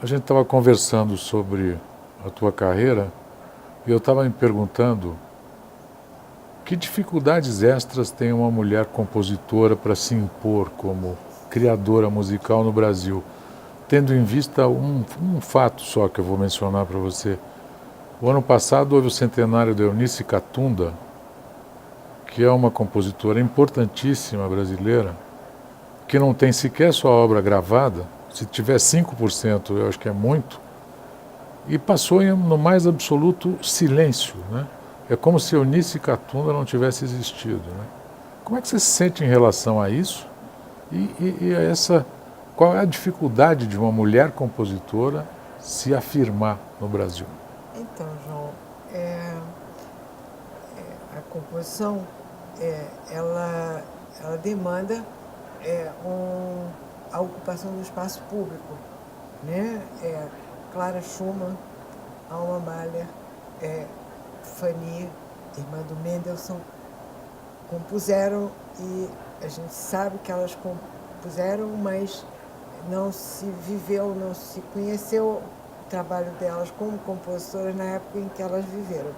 A gente estava conversando sobre a tua carreira e eu estava me perguntando que dificuldades extras tem uma mulher compositora para se impor como criadora musical no Brasil, tendo em vista um fato só que eu vou mencionar para você. O ano passado houve o centenário da Eunice Catunda, que é uma compositora importantíssima brasileira, que não tem sequer sua obra gravada. Se tiver 5%, eu acho que é muito, e passou no mais absoluto silêncio, né? É como se Eunice Catunda não tivesse existido, né? Como é que você se sente em relação a isso? E a qual é a dificuldade de uma mulher compositora se afirmar no Brasil? Então, João, a composição, ela demanda a ocupação do espaço público, né? Clara Schumann, Alma Mahler, Fanny, irmã do Mendelssohn, compuseram, e a gente sabe que elas compuseram, mas não se viveu, não se conheceu o trabalho delas como compositoras na época em que elas viveram.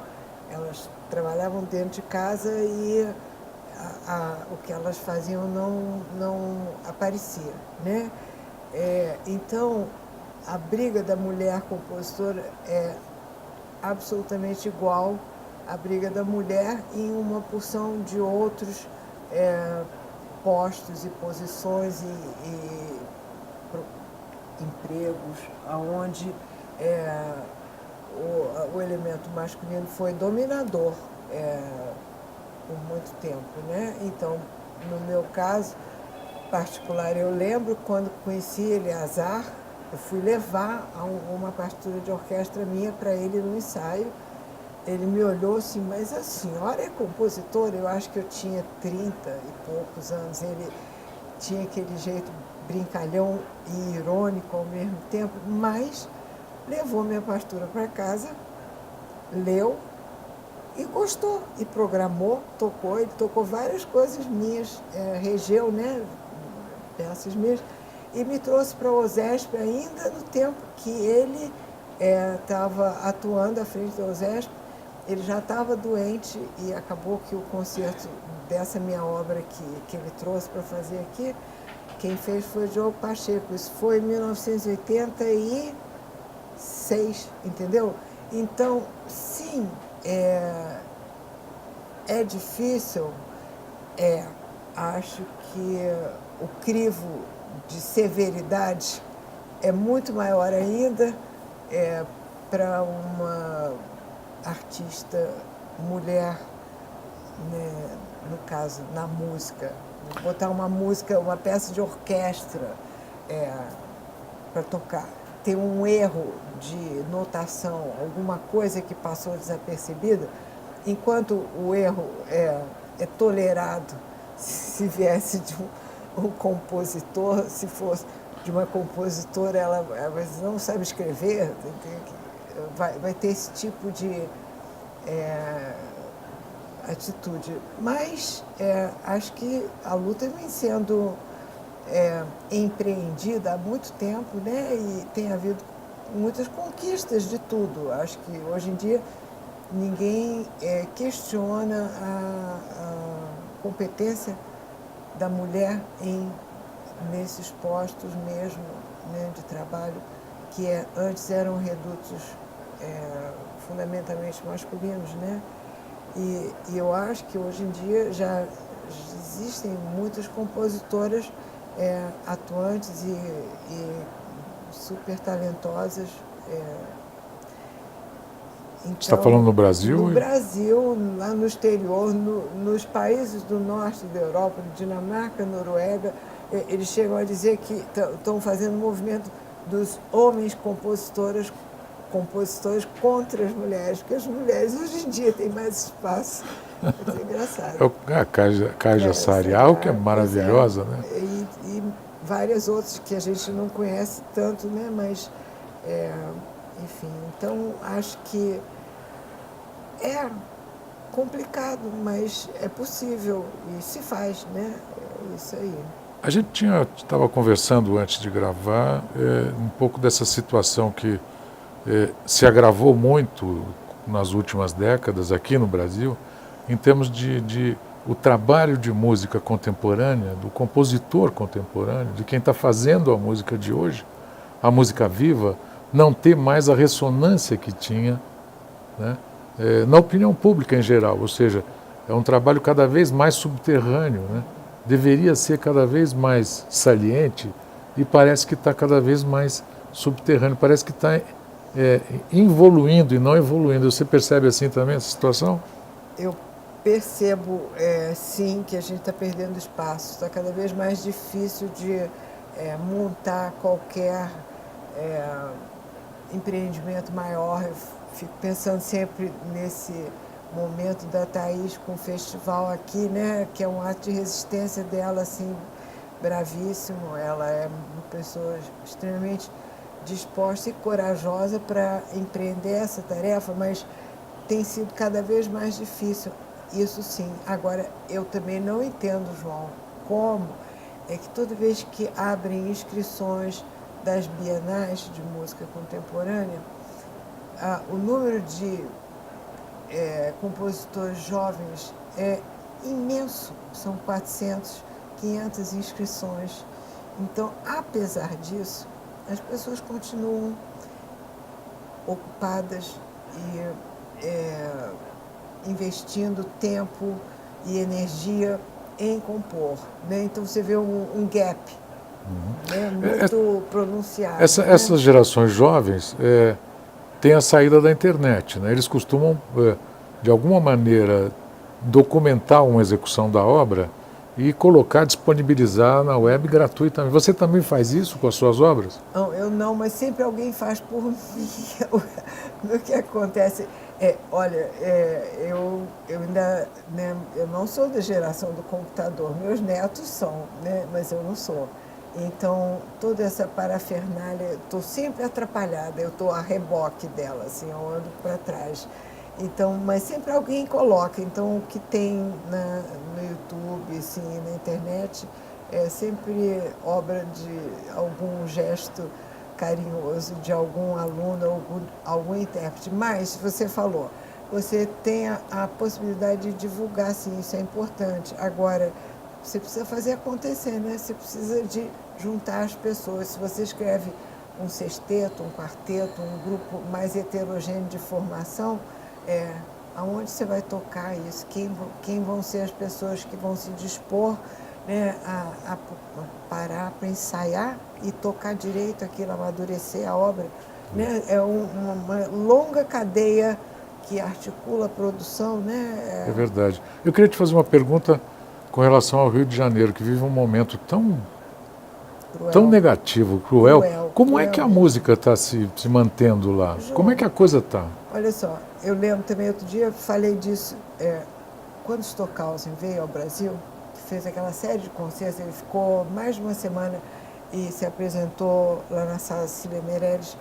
Elas trabalhavam dentro de casa e o que elas faziam não aparecia, né? Então, a briga da mulher compositora é absolutamente igual à briga da mulher em uma porção de outros postos e posições e empregos, onde o elemento masculino foi dominador por muito tempo, né? Então, no meu caso particular, eu lembro quando conheci Eleazar, eu fui levar uma partitura de orquestra minha para ele no ensaio. Ele me olhou assim, mas a senhora é compositora? Eu acho que eu tinha 30 e poucos anos. Ele tinha aquele jeito brincalhão e irônico ao mesmo tempo, mas levou minha partitura para casa, leu e gostou, e programou, tocou. Ele tocou várias coisas minhas, regeu, né, peças minhas, e me trouxe para o OSESP ainda no tempo que ele estava atuando à frente do OSESP. Ele já estava doente e acabou que o concerto dessa minha obra que ele trouxe para fazer aqui, quem fez foi o Diogo Pacheco. Isso foi em 1986, entendeu? Então, sim, é difícil, acho que o crivo de severidade é muito maior ainda para uma artista mulher, né, no caso, na música. Botar uma música, uma peça de orquestra para tocar, ter um erro de notação, alguma coisa que passou desapercebida, enquanto o erro é tolerado se viesse de um compositor, se fosse de uma compositora, ela não sabe escrever, vai ter esse tipo de atitude. Mas acho que a luta vem sendo empreendida há muito tempo, né? E tem havido muitas conquistas de tudo. Acho que hoje em dia ninguém questiona a competência da mulher nesses postos mesmo, né, de trabalho, que antes eram redutos fundamentalmente masculinos, né? E eu acho que hoje em dia já existem muitas compositoras atuantes e super talentosas. Você está falando no Brasil? No Brasil, lá no exterior, nos países do norte da Europa, Dinamarca, Noruega, eles chegam a dizer que estão fazendo um movimento dos homens compositores contra as mulheres, porque as mulheres hoje em dia têm mais espaço. É engraçado. A Kaja Sarial, que é maravilhosa, né? E várias outras que a gente não conhece tanto, né? Mas, enfim, então acho que é complicado, mas é possível e se faz, né? É isso aí. A gente estava conversando antes de gravar um pouco dessa situação que se agravou muito nas últimas décadas aqui no Brasil, em termos de o trabalho de música contemporânea, do compositor contemporâneo, de quem está fazendo a música de hoje, a música viva, não ter mais a ressonância que tinha, né, na opinião pública em geral. Ou seja, é um trabalho cada vez mais subterrâneo, né? Deveria ser cada vez mais saliente e parece que está cada vez mais subterrâneo, parece que está involuindo e não evoluindo. Você percebe assim também essa situação? Eu percebo, sim, que a gente está perdendo espaço, está cada vez mais difícil de montar qualquer empreendimento maior. Eu fico pensando sempre nesse momento da Thaís com o festival aqui, né, que é um ato de resistência dela, assim, bravíssimo. Ela é uma pessoa extremamente disposta e corajosa para empreender essa tarefa, mas tem sido cada vez mais difícil, isso sim. Agora, eu também não entendo, João, como é que toda vez que abrem inscrições das bienais de música contemporânea, o número de compositores jovens é imenso, são 400, 500 inscrições. Então, apesar disso, as pessoas continuam ocupadas e investindo tempo e energia em compor, né? Então você vê um gap, né, muito pronunciado. Essas gerações jovens têm a saída da internet, né? Eles costumam, de alguma maneira, documentar uma execução da obra e colocar, disponibilizar na web gratuitamente. Você também faz isso com as suas obras? Não, eu não, mas sempre alguém faz por mim. O que acontece olha, eu ainda, né, eu não sou da geração do computador, meus netos são, né, mas eu não sou. Então, toda essa parafernália, estou sempre atrapalhada, eu estou a reboque dela, assim, eu ando para trás. Então, mas sempre alguém coloca. Então, o que tem no YouTube, assim, na internet, é sempre obra de algum gesto carinhoso de algum aluno, algum intérprete. Mas, você falou, você tem a possibilidade de divulgar, sim, isso é importante. Agora, você precisa fazer acontecer, né? Você precisa de juntar as pessoas. Se você escreve um sexteto, um quarteto, um grupo mais heterogêneo de formação, aonde você vai tocar isso? Quem vão ser as pessoas que vão se dispor, né, a parar para ensaiar e tocar direito aquilo, amadurecer a obra, né? É uma longa cadeia que articula a produção, né? É verdade. Eu queria te fazer uma pergunta com relação ao Rio de Janeiro, que vive um momento tão negativo, cruel. Como é que a música está se mantendo lá? João, como é que a coisa está? Olha só, eu lembro também, outro dia, falei disso, quando Stockhausen veio ao Brasil, fez aquela série de concertos, ele ficou mais de uma semana e se apresentou lá na sala Cecília Meirelles.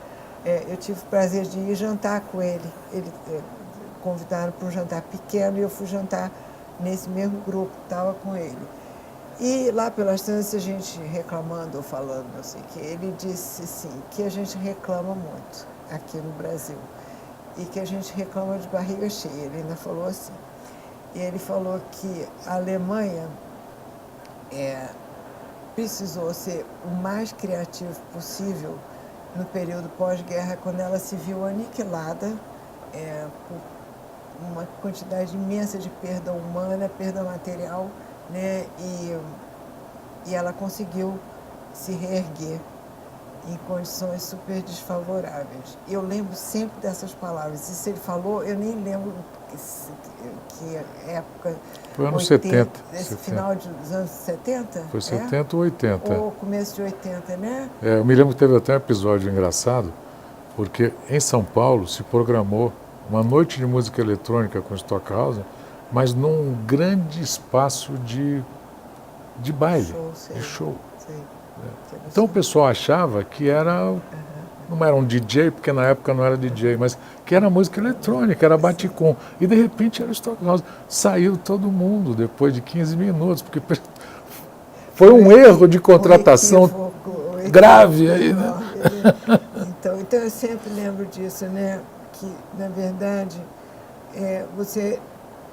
Eu tive o prazer de ir jantar com ele. Ele convidaram para um jantar pequeno e eu fui jantar nesse mesmo grupo, estava com ele. E lá pelas tantas, a gente reclamando ou falando, assim, que ele disse assim, que a gente reclama muito aqui no Brasil e que a gente reclama de barriga cheia. Ele ainda falou assim. E ele falou que a Alemanha precisou ser o mais criativo possível no período pós-guerra, quando ela se viu aniquilada por uma quantidade imensa de perda humana, perda material, né? E ela conseguiu se reerguer em condições super desfavoráveis. Eu lembro sempre dessas palavras. Isso ele falou, eu nem lembro que época... Foi anos 70. Esse final dos anos 70? Foi 70 ou 80. Ou começo de 80, né? Eu me lembro que teve até um episódio engraçado, porque em São Paulo se programou uma noite de música eletrônica com Stockhausen, mas num grande espaço de baile, de show. Sei. Então o pessoal achava que não era um DJ, porque na época não era DJ, mas que era música eletrônica, era baticom. E de repente era o Stockhausen. Saiu todo mundo depois de 15 minutos, porque Foi um erro de contratação um equívoco, grave aí, né? Então eu sempre lembro disso, né? Que, na verdade, você,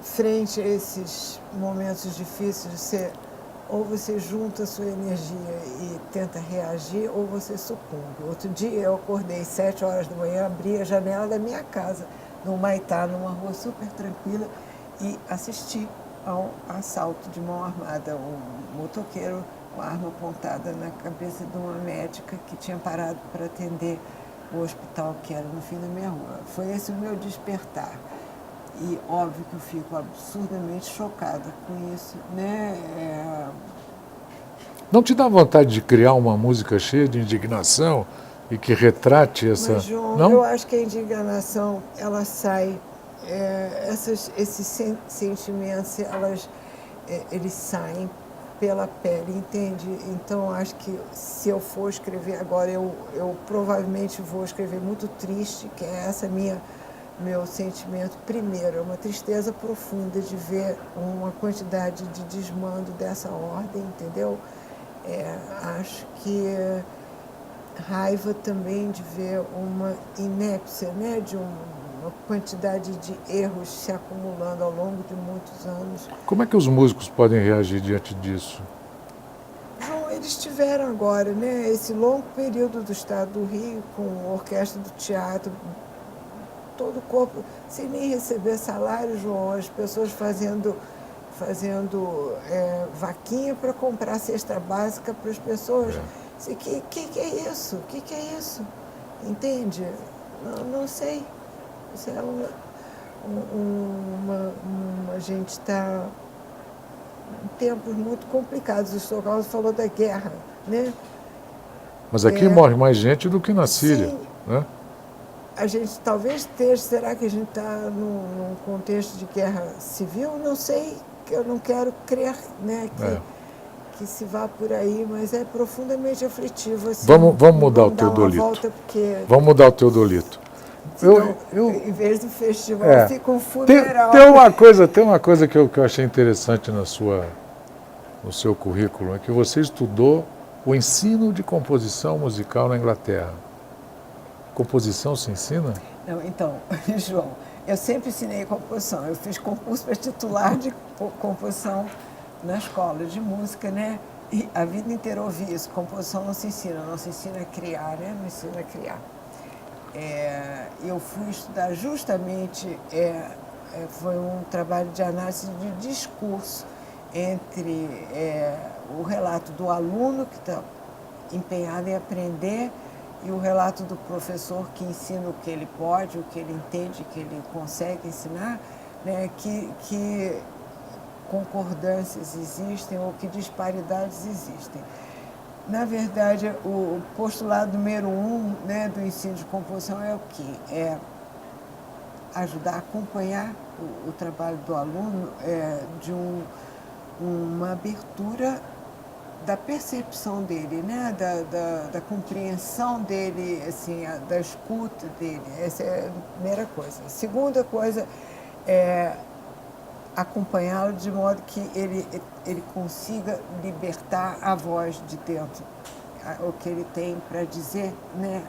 frente a esses momentos difíceis, ou você junta a sua energia e tenta reagir, ou você sucumbe. Outro dia eu acordei 7 horas da manhã, abri a janela da minha casa, no Humaitá, numa rua super tranquila, e assisti ao assalto de mão armada. Um motoqueiro com a arma apontada na cabeça de uma médica que tinha parado para atender o hospital que era no fim da minha rua. Foi esse o meu despertar. E óbvio que eu fico absurdamente chocada com isso, né? Não te dá vontade de criar uma música cheia de indignação e que retrate essa... Mas, João, não? eu acho que a indignação, ela sai, esses sentimentos, eles saem pela pele, entende? Então, acho que se eu for escrever agora, eu provavelmente vou escrever muito triste, que é essa meu sentimento primeiro, é uma tristeza profunda de ver uma quantidade de desmando dessa ordem, entendeu? Acho que raiva também de ver uma inépcia, né? De uma quantidade de erros se acumulando ao longo de muitos anos. Como é que os músicos podem reagir diante disso? João, eles tiveram agora, né, esse longo período do Estado do Rio, com a orquestra do teatro, todo o corpo, sem nem receber salário, João, as pessoas fazendo vaquinha para comprar cesta básica para as pessoas. O que é isso? O que é isso? Entende? Não sei. Isso é a gente está em tempos muito complicados. O Stockhausen falou da guerra, né? Mas aqui morre mais gente do que na Síria, sim, né? A gente talvez esteja, será que a gente está num contexto de guerra civil? Não sei, eu não quero crer, né, que se vá por aí, mas é profundamente aflitivo. Assim, vamos mudar o Teodolito. Vamos mudar o Teodolito. Em vez do festival, fica um funeral. Tem uma coisa que eu achei interessante no seu currículo, é que você estudou o ensino de composição musical na Inglaterra. Composição se ensina? Não, então, João, eu sempre ensinei composição. Eu fiz concurso para titular de composição na escola de música, né? E a vida inteira eu ouvi isso. Composição não se ensina a criar, né? Não ensina a criar. Eu fui estudar justamente, foi um trabalho de análise de discurso entre o relato do aluno que está empenhado em aprender e o relato do professor que ensina o que ele pode, o que ele entende, que ele consegue ensinar, né, que concordâncias existem ou que disparidades existem. Na verdade, o postulado número 1, né, do ensino de composição é o quê? É ajudar a acompanhar o trabalho do aluno de uma abertura da percepção dele, né? da compreensão dele, assim, da escuta dele. Essa é a primeira coisa. A segunda coisa é acompanhá-lo de modo que ele consiga libertar a voz de dentro, o que ele tem para dizer, né?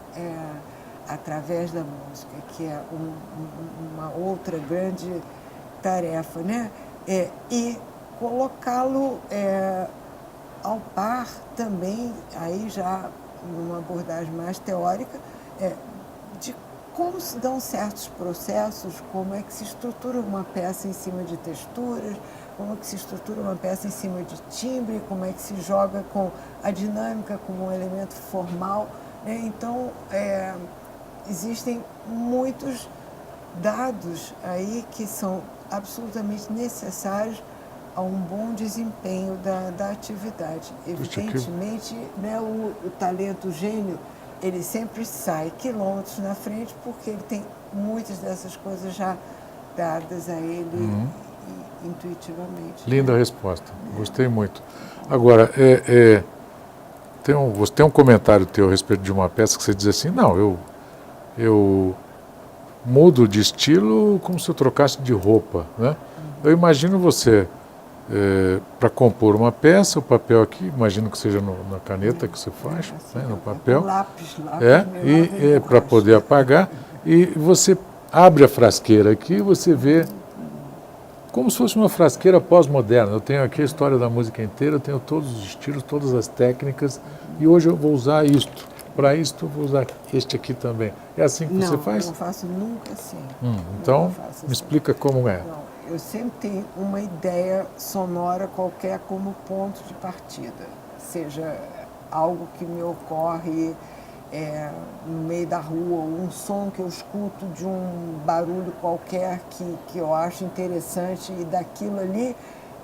Através da música, que é uma outra grande tarefa, né? E colocá-lo ao par também, aí já numa abordagem mais teórica, de como se dão certos processos, como é que se estrutura uma peça em cima de texturas, como é que se estrutura uma peça em cima de timbre, como é que se joga com a dinâmica como um elemento formal, né? Então, existem muitos dados aí que são absolutamente necessários a um bom desempenho da atividade. Evidentemente, né, o talento, o gênio, ele sempre sai quilômetros na frente porque ele tem muitas dessas coisas já dadas a ele intuitivamente. Linda, né? Resposta, gostei muito. Agora, tem um comentário teu a respeito de uma peça que você diz assim, não, eu mudo de estilo como se eu trocasse de roupa, né? Eu imagino você para compor uma peça, o papel aqui, imagino que seja na caneta que você faz, Assim, né, no papel. lápis E para poder apagar. E você abre a frasqueira aqui e você vê como se fosse uma frasqueira pós-moderna. Eu tenho aqui a história da música inteira, eu tenho todos os estilos, todas as técnicas, e hoje eu vou usar isto. Para isto, eu vou usar este aqui também. É assim que você faz? Não, eu faço nunca assim. Então, Assim. me explica como é. Não, eu sempre tenho uma ideia sonora qualquer como ponto de partida. Seja algo que me ocorre no meio da rua, um som que eu escuto de um barulho qualquer que eu acho interessante, e daquilo ali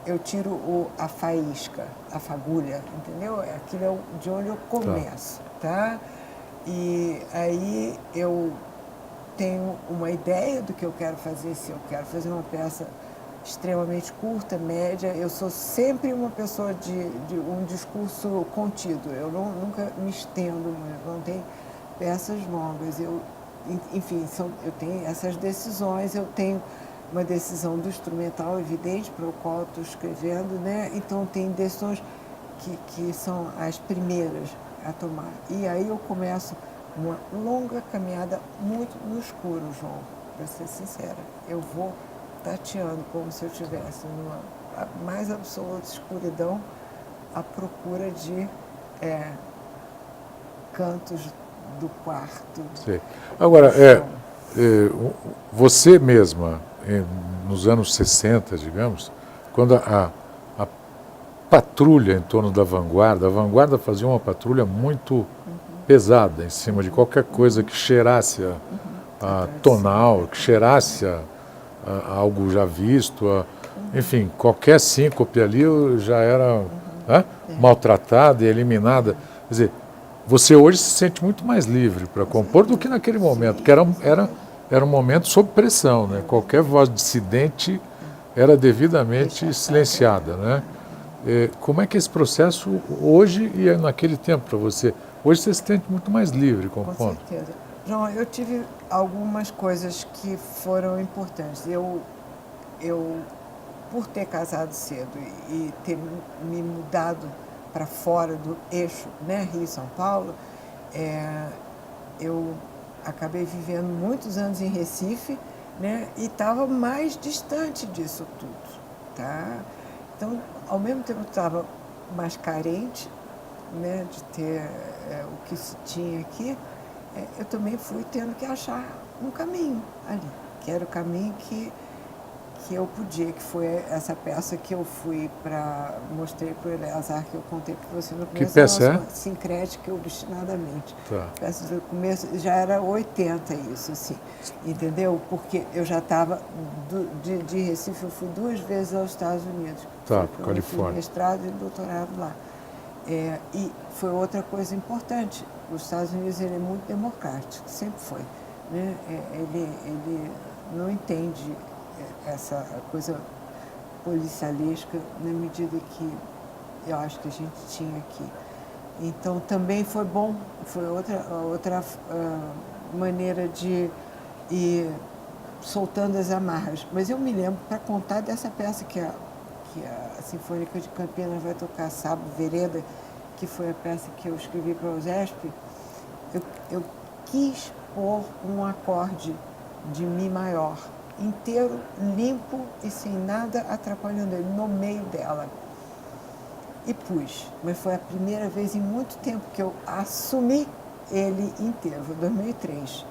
eu tiro a faísca, a fagulha, entendeu? Aquilo é de onde eu começo, tá? E aí eu tenho uma ideia do que eu quero fazer. Se eu quero fazer uma peça extremamente curta, média, eu sou sempre uma pessoa de um discurso contido. Eu nunca me estendo, não tenho peças longas. Enfim, eu tenho essas decisões. Eu tenho uma decisão do instrumental evidente para o qual estou escrevendo, né? Então tem decisões que são as primeiras a tomar. E aí eu começo uma longa caminhada muito no escuro, João, para ser sincera. Eu vou tateando como se eu estivesse numa mais absoluta escuridão à procura de cantos do quarto. Sim. Agora, você mesma, nos anos 60, digamos, quando a patrulha em torno da vanguarda, a vanguarda fazia uma patrulha muito pesada em cima de qualquer coisa que cheirasse a tonal, que cheirasse a algo já visto, enfim, qualquer síncope ali já era maltratada e eliminada. Quer dizer, você hoje se sente muito mais livre para compor do que naquele momento, que era um momento sob pressão, né? Qualquer voz dissidente era devidamente silenciada, né? Como é que é esse processo hoje e naquele tempo para você? Hoje você se sente muito mais livre compondo. Com certeza. João, eu tive algumas coisas que foram importantes. Eu por ter casado cedo e ter me mudado para fora do eixo, né, Rio-São Paulo, eu acabei vivendo muitos anos em Recife, né, e estava mais distante disso tudo, tá? Então, ao mesmo tempo, eu estava mais carente, né, de ter o que se tinha aqui. Eu também fui tendo que achar um caminho ali, que era o caminho que eu podia, que foi essa peça que eu mostrei para o Eleazar, que eu contei para você no começo. Que peça é? Sincrética e Obstinadamente. Tá. Peça do começo, já era 80 isso, assim, entendeu? Porque eu já estava, de Recife, eu fui 2 vezes aos Estados Unidos. Tá, Califórnia. Eu fiz mestrado e doutorado lá. E foi outra coisa importante. Os Estados Unidos, ele é muito democrático, sempre foi, né? Ele não entende essa coisa policialesca na medida que eu acho que a gente tinha aqui. Então também foi bom, foi outra maneira de ir soltando as amarras. Mas eu me lembro, para contar dessa peça que a Sinfônica de Campinas vai tocar sábado, Vereda, que foi a peça que eu escrevi para o USESP, eu quis pôr um acorde de Mi maior, inteiro, limpo e sem nada atrapalhando ele, no meio dela. E pus, mas foi a primeira vez em muito tempo que eu assumi ele inteiro, foi 2003.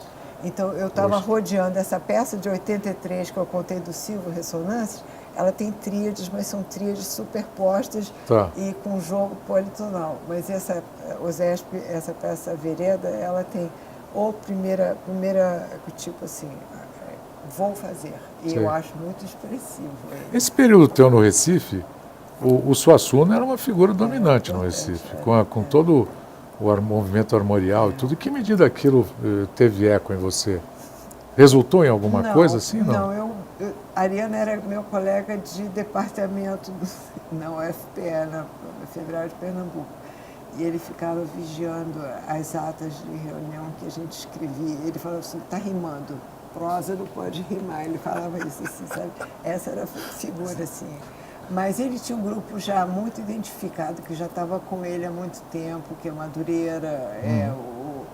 Então eu estava rodeando essa peça de 83 que eu contei do Silvio Ressonâncias. Ela tem tríades, mas são tríades superpostas e com jogo politonal. Mas essa peça Vereda, ela tem primeira tipo assim, vou fazer. E eu acho muito expressivo. Esse período teu no Recife, o Suassuna era uma figura dominante no Recife, com todo o movimento armorial e tudo. Que medida aquilo teve eco em você? Resultou em alguma coisa assim? Não, Ariano era meu colega de departamento na UFPE, na Federal de Pernambuco. E ele ficava vigiando as atas de reunião que a gente escrevia. Ele falava assim, está rimando, prosa não pode rimar. Ele falava isso assim, sabe? Essa era a figura, assim. Mas ele tinha um grupo já muito identificado, que já estava com ele há muito tempo, que é Madureira,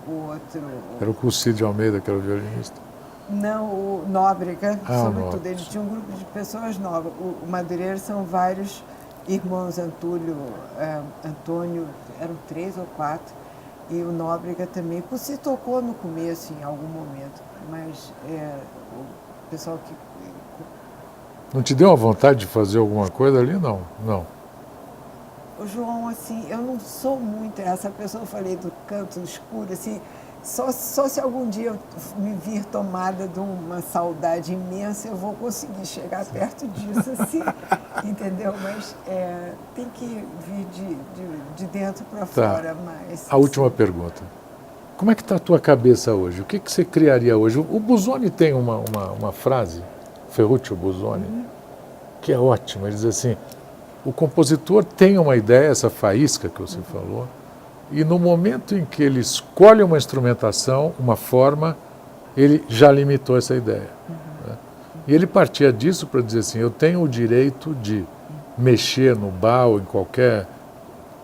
o outro... Era o Cussi de Almeida, que era o violinista. Não, o Nóbrega, sobretudo. Nóbrega. Ele tinha um grupo de pessoas novas. O Madureira são vários irmãos, Antônio, eram 3 ou 4, e o Nóbrega também. Se tocou no começo, em algum momento, mas o pessoal que... Não te deu uma vontade de fazer alguma coisa ali? Não, não. O João, assim, eu não sou muito essa pessoa, eu falei do canto escuro, assim, só se algum dia eu me vir tomada de uma saudade imensa, eu vou conseguir chegar perto disso, assim, entendeu? Mas tem que vir de dentro para fora, mas... A última pergunta. Como é que está a tua cabeça hoje? O que você criaria hoje? O Busoni tem uma frase, Ferruccio Busoni, que é ótima. Ele diz assim, o compositor tem uma ideia, essa faísca que você falou, e no momento em que ele escolhe uma instrumentação, uma forma, ele já limitou essa ideia. Né? E ele partia disso para dizer assim, eu tenho o direito de mexer no Bach ou em qualquer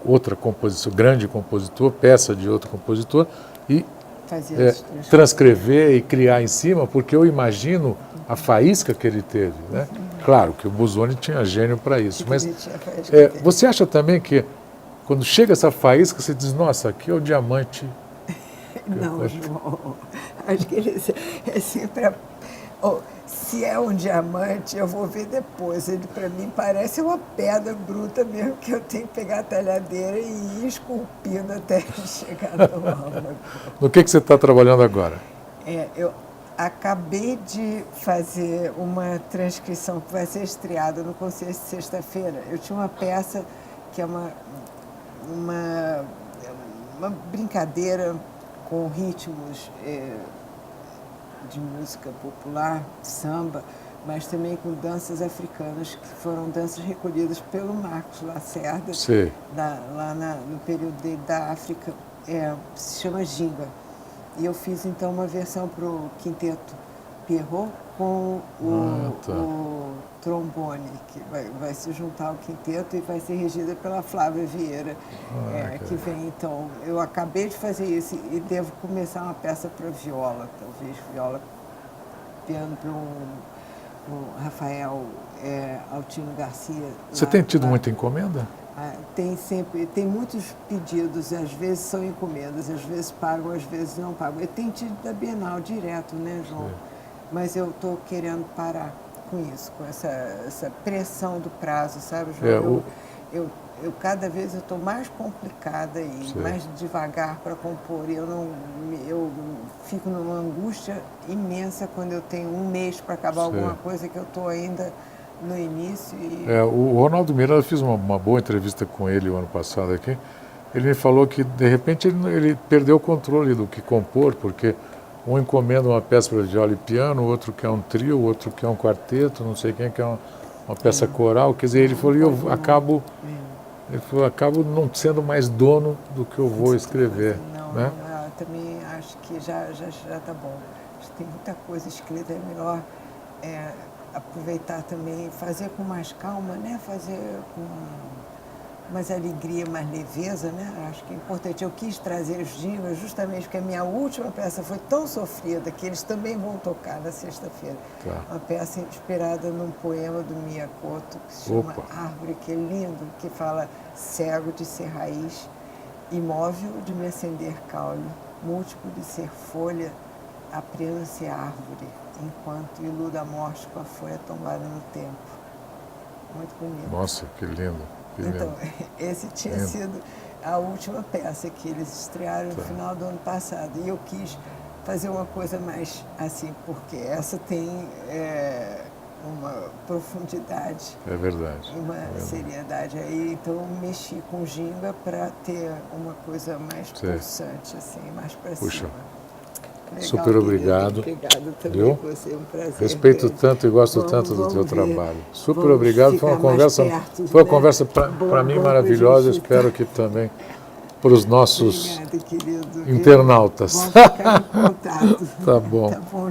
outra composição, grande compositor, peça de outro compositor, e transcrever e criar em cima, porque eu imagino a faísca que ele teve. Né? Claro que o Busoni tinha gênio para isso, mas você acha também que quando chega essa faísca, você diz, nossa, aqui é o diamante? Não, João, acho que ele é sempre... se é um diamante, eu vou ver depois. Ele, para mim, parece uma pedra bruta mesmo, que eu tenho que pegar a talhadeira e ir esculpindo até chegar no âmago. No que você está trabalhando agora? Eu acabei de fazer uma transcrição que vai ser estreada no Concerto de sexta-feira. Eu tinha uma peça que é uma brincadeira com ritmos de música popular, samba, mas também com danças africanas, que foram danças recolhidas pelo Marcos Lacerda, lá no período dele da África, se chama Ginga. E eu fiz então uma versão para o Quinteto Pierrot com o trombone, que vai se juntar ao quinteto e vai ser regida pela Flávia Vieira, que vem. Então, eu acabei de fazer isso e devo começar uma peça para viola, talvez viola, piano para o Rafael Altino Garcia. Você tem tido muita encomenda? Tem muitos pedidos, às vezes são encomendas, às vezes pagam, às vezes não pagam. Eu tenho tido da Bienal direto, né, João? Sim. Mas eu estou querendo parar com isso, com essa pressão do prazo, sabe, João? Eu cada vez estou mais complicada e mais devagar para compor. Eu fico numa angústia imensa quando eu tenho um mês para acabar alguma coisa que eu estou ainda no início. O Ronaldo Miranda, eu fiz uma boa entrevista com ele o ano passado aqui. Ele me falou que, de repente, ele perdeu o controle do que compor, porque um encomenda uma peça para viola e piano, o outro quer um trio, o outro quer um quarteto, não sei quem quer uma peça coral. Quer dizer, ele falou, eu acabo não sendo mais dono do que eu vou escrever. Não, eu também acho que já está bom. Acho que tem muita coisa escrita, é melhor aproveitar também, fazer com mais calma, né? Fazer com mais alegria, mais leveza, né? Acho que é importante. Eu quis trazer os Gingas justamente porque a minha última peça foi tão sofrida que eles também vão tocar na sexta-feira. Uma peça inspirada num poema do Miyakoto, que se chama Árvore, que é lindo, que fala cego de ser raiz, imóvel de me acender caule, múltiplo de ser folha, aprenda-se árvore, enquanto iluda a morte com a folha tombada no tempo. Muito bonito. Nossa, que lindo. Então, esse tinha sido a última peça que eles estrearam no final do ano passado. E eu quis fazer uma coisa mais assim, porque essa tem uma profundidade. É verdade. Uma seriedade. Aí, então, eu mexi com ginga para ter uma coisa mais pulsante, assim, mais para cima. Legal, super obrigado. Obrigado também por você, um prazer. Respeito tanto e gosto tanto do teu trabalho. Super obrigado. Foi uma conversa, foi uma conversa para mim maravilhosa. Espero que também para os nossos internautas. Vamos ficar em contato. Tá bom. Tá bom.